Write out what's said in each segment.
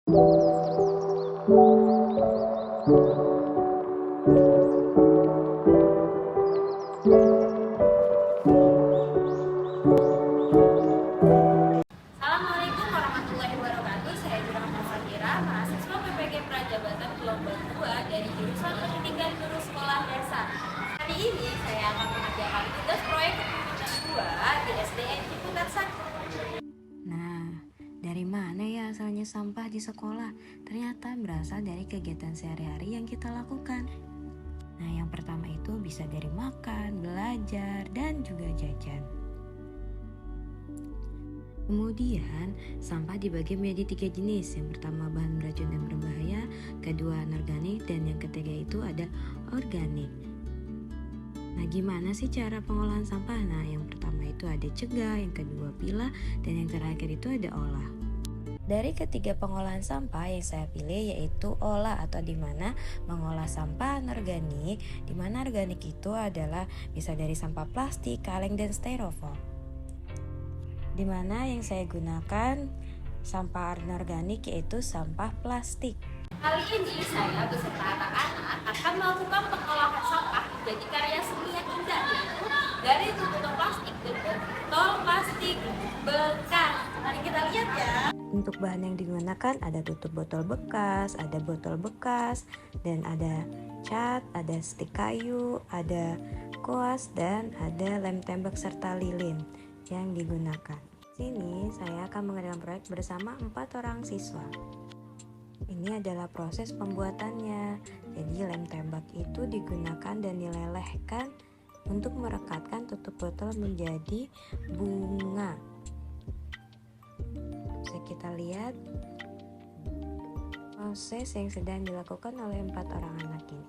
Assalamualaikum warahmatullahi wabarakatuh. Saya Jurahma Fadira, mahasiswa PPG Prajabatan Gelombang 2 dari jurusan Pendidikan Guru Sekolah Dasar. Hari ini saya akan mengerjakan tugas proyek kepemimpinan 2 di SDN Ciputat 1. Nah, dari mana ya asalnya sampah di sekolah? Ternyata berasal dari kegiatan sehari-hari yang kita lakukan. Nah, yang pertama itu bisa dari makan, belajar, dan juga jajan. Kemudian, sampah dibagi menjadi 3 jenis. Yang pertama bahan beracun dan berbahaya, kedua anorganik, dan yang ketiga itu ada organik. Nah, gimana sih cara pengolahan sampah? Nah, yang pertama itu ada cegah, yang kedua pilah, dan yang terakhir itu ada olah. Dari ketiga pengolahan sampah yang saya pilih yaitu olah atau dimana mengolah sampah anorganik, dimana organik itu adalah bisa dari sampah plastik, kaleng, dan styrofoam. Dimana yang saya gunakan sampah anorganik yaitu sampah plastik. Kali ini saya beserta anak-anak akan melakukan pengolahan sampah menjadi karya seni yang indah, yaitu dari botol plastik dan botol plastik bekas. Mari kita lihat ya. Untuk bahan yang digunakan ada tutup botol bekas, ada botol bekas, dan ada cat, ada stik kayu, ada koas, dan ada lem tembak serta lilin yang digunakan. Sini saya akan mengerjakan proyek bersama 4 orang siswa. Ini adalah proses pembuatannya. Jadi lem tembak itu digunakan dan dilelehkan untuk merekatkan tutup botol menjadi bunga. Bisa kita lihat proses yang sedang dilakukan oleh 4 orang anak ini.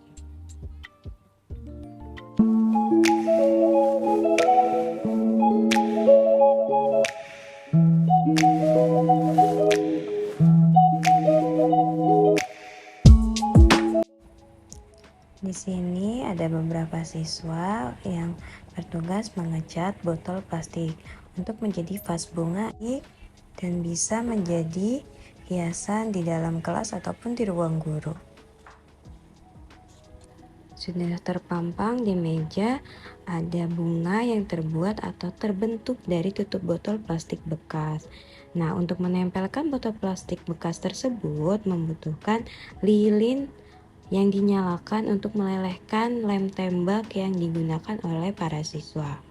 Di sini ada beberapa siswa yang bertugas mengecat botol plastik untuk menjadi vas bunga dan bisa menjadi hiasan di dalam kelas ataupun di ruang guru. Sudah terpampang di meja ada bunga yang terbuat atau terbentuk dari tutup botol plastik bekas. Nah, untuk menempelkan botol plastik bekas tersebut membutuhkan lilin yang dinyalakan untuk melelehkan lem tembak yang digunakan oleh para siswa.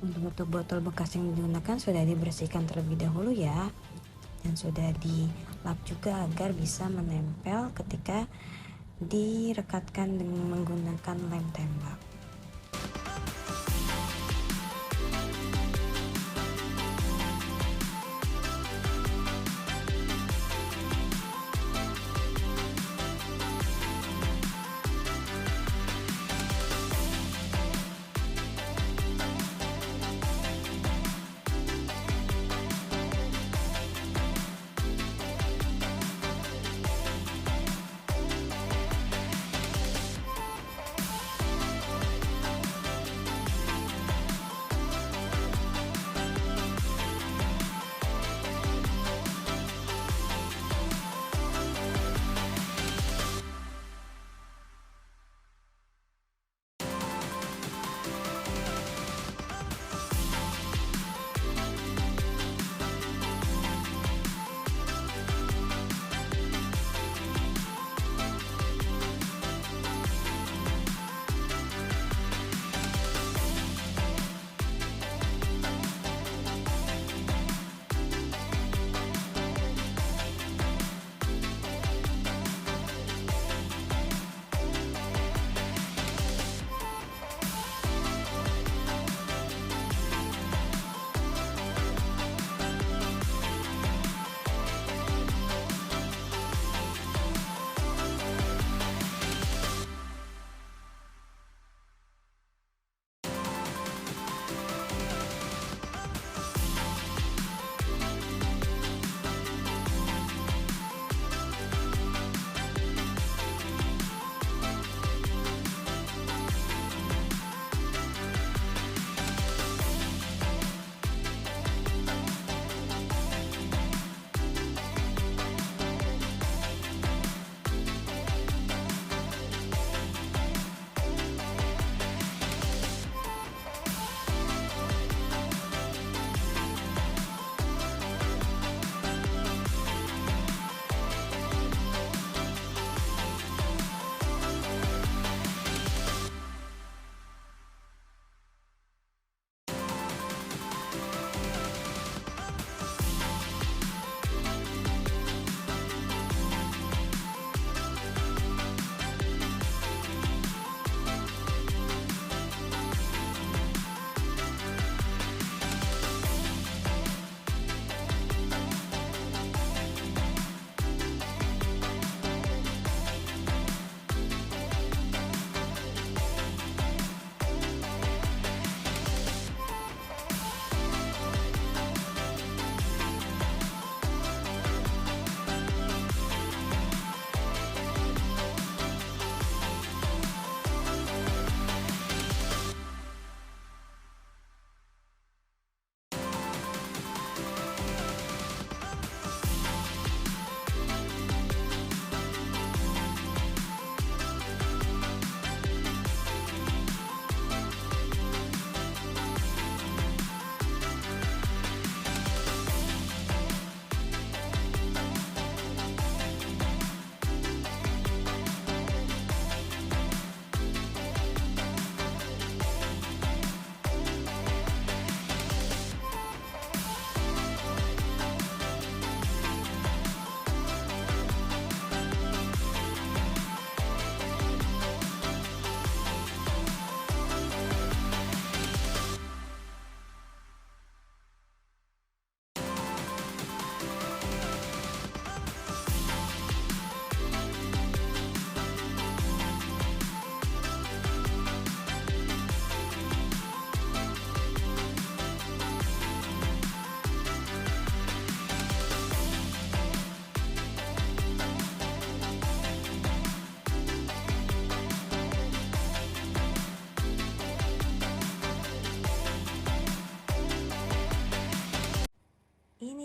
Untuk tutup botol bekas yang digunakan sudah dibersihkan terlebih dahulu ya, dan sudah dilap juga agar bisa menempel ketika direkatkan dengan menggunakan lem tembak.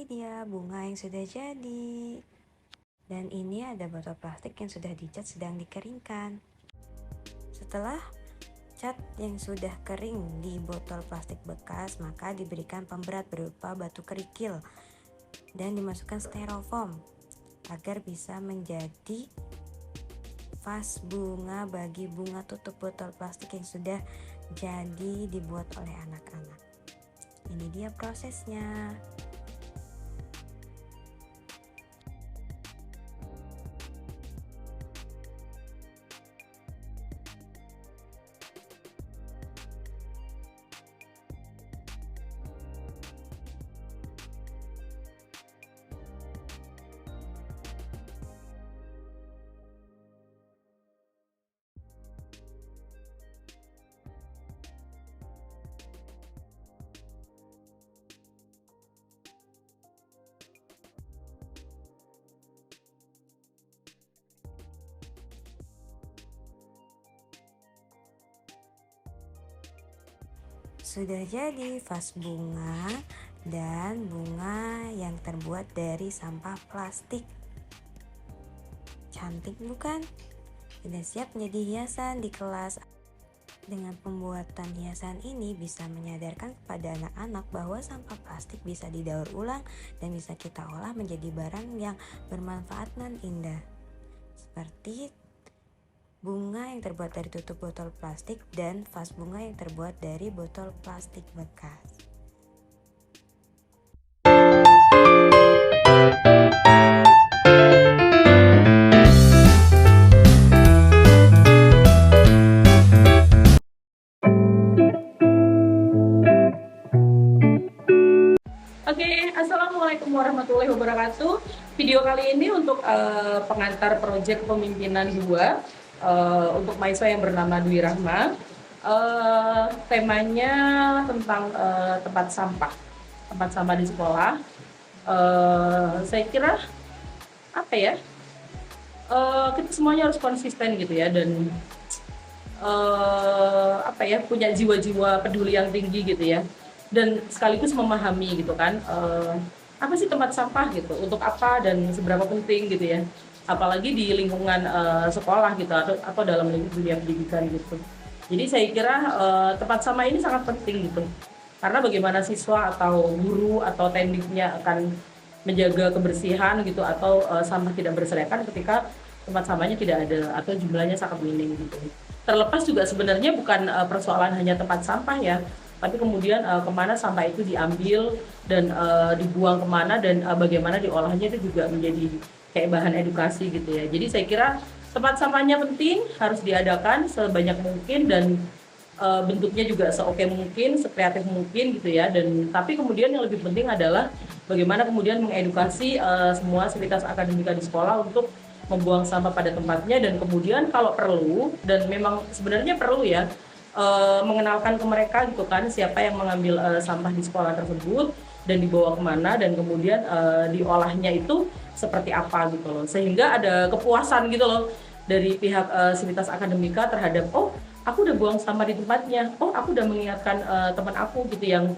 Ini dia bunga yang sudah jadi. Dan ini ada botol plastik yang sudah dicat sedang dikeringkan. Setelah cat yang sudah kering di botol plastik bekas, maka diberikan pemberat berupa batu kerikil dan dimasukkan styrofoam agar bisa menjadi vas bunga bagi bunga tutup botol plastik yang sudah jadi dibuat oleh anak-anak. Ini dia prosesnya. Sudah jadi vas bunga dan bunga yang terbuat dari sampah plastik. Cantik bukan? Sudah siap menjadi hiasan di kelas. Dengan pembuatan hiasan ini bisa menyadarkan kepada anak-anak bahwa sampah plastik bisa didaur ulang dan bisa kita olah menjadi barang yang bermanfaat dan indah. Seperti bunga yang terbuat dari tutup botol plastik dan vas bunga yang terbuat dari botol plastik bekas. Oke, Assalamualaikum warahmatullahi wabarakatuh. Video kali ini untuk pengantar proyek kepemimpinan 2 untuk mahasiswa yang bernama Dwi Rahma. Temanya tentang tempat sampah di sekolah. Saya kira apa ya? Kita semuanya harus konsisten gitu ya, dan punya jiwa-jiwa peduli yang tinggi gitu ya, dan sekaligus memahami gitu kan, apa sih tempat sampah gitu, untuk apa dan seberapa penting gitu ya, apalagi di lingkungan sekolah gitu atau dalam dunia pendidikan gitu. Jadi saya kira tempat sampah ini sangat penting gitu, karena bagaimana siswa atau guru atau tekniknya akan menjaga kebersihan gitu, atau sampah tidak berserakan ketika tempat sampahnya tidak ada atau jumlahnya sangat minim gitu. Terlepas juga sebenarnya bukan persoalan hanya tempat sampah ya, tapi kemudian kemana sampah itu diambil dan dibuang kemana, dan bagaimana diolahnya itu juga menjadi kayak bahan edukasi gitu ya. Jadi saya kira tempat sampahnya penting, harus diadakan sebanyak mungkin, dan bentuknya juga seoke mungkin, sekreatif mungkin gitu ya. Dan tapi kemudian yang lebih penting adalah bagaimana kemudian mengedukasi semua sivitas akademika di sekolah untuk membuang sampah pada tempatnya, dan kemudian kalau perlu, dan memang sebenarnya perlu ya, mengenalkan ke mereka gitu kan, siapa yang mengambil sampah di sekolah tersebut dan dibawa kemana, dan kemudian diolahnya itu seperti apa gitu loh, sehingga ada kepuasan gitu loh dari pihak sivitas akademika terhadap, oh aku udah buang sampah di tempatnya, oh aku udah mengingatkan teman aku gitu yang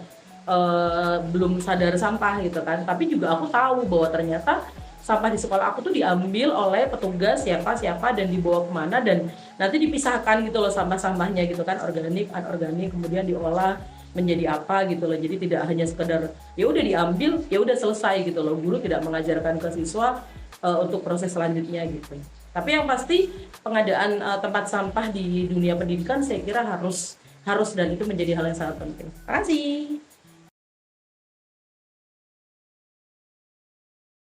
belum sadar sampah gitu kan, tapi juga aku tahu bahwa ternyata sampah di sekolah aku tuh diambil oleh petugas siapa dan dibawa kemana, dan nanti dipisahkan gitu loh sampah-sampahnya gitu kan, organik, anorganik, kemudian diolah menjadi apa gitu loh. Jadi tidak hanya sekedar ya udah diambil, ya udah selesai gitu loh. Guru tidak mengajarkan ke siswa untuk proses selanjutnya gitu. Tapi yang pasti pengadaan tempat sampah di dunia pendidikan saya kira harus, dan itu menjadi hal yang sangat penting. Terima kasih.